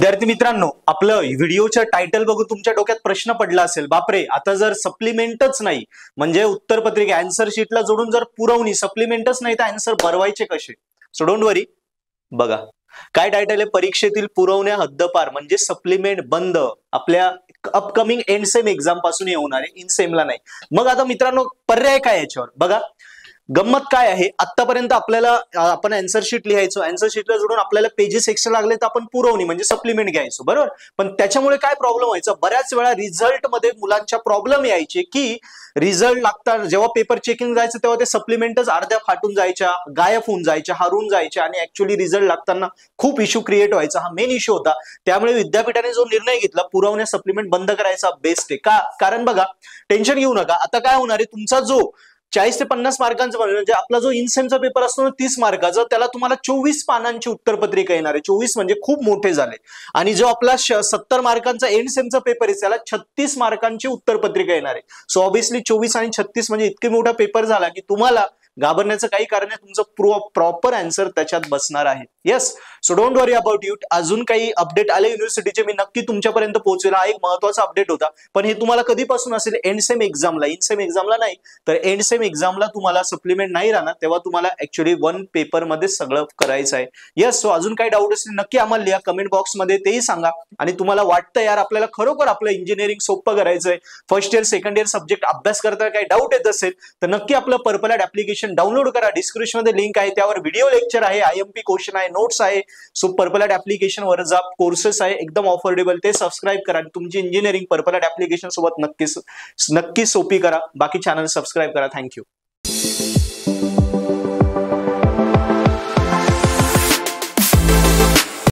विद्यार्थी मित्रांनो, आपलं व्हिडिओच्या टायटल बघून तुमच्या डोक्यात प्रश्न पडला असेल, बापरे आता जर सप्लिमेंटच नाही म्हणजे उत्तरपत्रिका आन्सर शीटला जोडून जर पुरवणी सप्लिमेंटच नाही तर आन्सर भरवायचे कसे? सो डोंट वरी, बघा काय टायटल आहे, परीक्षेतील पुरवण्या हद्दपार म्हणजे सप्लिमेंट बंद आपल्या अपकमिंग एंड सेम एक्झाम पासून येणार आहे, इन सेमला नाही। मग आता मित्रांनो पर्याय काय याच्यावर बघा, गंमत काय आहे, आतापर्यंत आपल्याला आपण आन्सर शीट लिहायचो, आन्सर शीटला जोडून आपल्याला पेजेस एक्स्ट्रा लागले तर आपण पुरवणी म्हणजे सप्लिमेंट घ्यायचो, बरोबर। पण त्याच्यामुळे काय प्रॉब्लेम व्हायचा, बऱ्याच वेळा रिझल्ट मध्ये मुलांच्या प्रॉब्लेम यायचे की रिझल्ट लागतात जेव्हा पेपर चेकिंग जायचं तेव्हा ते सप्लिमेंटच अर्ध्या फाटून जायच्या, गायब होऊन जायच्या, हरवून जायच्या आणि ऍक्च्युअली रिझल्ट लागताना खूप इश्यू क्रिएट व्हायचा, हा मेन इश्यू होता। त्यामुळे विद्यापीठाने जो निर्णय घेतला पुरवण्या सप्लिमेंट बंद करायचा बेस्ट आहे का, कारण बघा टेन्शन घेऊ नका, आता काय होणार आहे, तुमचा जो 40 ते 50 मार्कांचा म्हणजे आपला जो इनसेमचा पेपर असतो ना 30 मार्काचा, त्याला तुम्हाला 24 पानांची उत्तरपत्रिका येणार आहे। 24 म्हणजे खूप मोठे झाले। आणि जो आपला 70 मार्कांचा एंड सेमचा पेपर आहे त्याला 36 मार्कांची उत्तरपत्रिका येणार आहे। सो ऑब्विसली 24 आणि 36 म्हणजे इतके मोठा पेपर झाला की तुम्हाला घाबरण्याचं काही कारण नाही, तुमचं प्रॉपर आन्सर त्याच्यात बसणार आहे। Yes, so don't worry about it. अजून काही अपडेट आले युनिव्हर्सिटीचे मी नक्की तुमच्यापर्यंत पोहोचवेल, हा एक महत्त्वाचा अपडेट होता। पण हे तुम्हाला कधीपासून असेल, एंड सेम एक्झामला, इन सेम एक्झामला नाही तर एंड सेम एक्झामला तुम्हाला सप्लिमेंट नाही राहणार, तेव्हा तुम्हाला ऍक्च्युअली वन पेपर मध्ये सगळं करायचं आहे। येस, सो अजून काही डाऊट असेल नक्की आम्हाला लिहा कमेंट बॉक्स मध्ये, तेही सांगा। आणि तुम्हाला वाटतं यार आपल्याला खरोखर आपलं इंजिनिअरिंग सोपं करायचंय, first year second year subject अभ्यास करताना काही डाऊट येत असेल तर नक्की आपलं पर्पल ॲड ऍप्लिकेशन डाउनलोड करा, डिस्क्रिप्शन मध्ये लिंक आहे, त्यावर व्हिडिओ लेक्चर आहे, IMP क्वेश्चन आहे, नोट्स आहे। सो पर्पल ॲड ऍप्लिकेशन वर जा, कोर्सेस आहे एकदम अफोर्डेबल, ते सबस्क्राईब करा आणि तुमची इंजिनिअरिंग पर्पल ॲड ऍप्लिकेशन सोबत नक्की सोपी करा। बाकी चॅनल सबस्क्राईब करा। थँक्यू।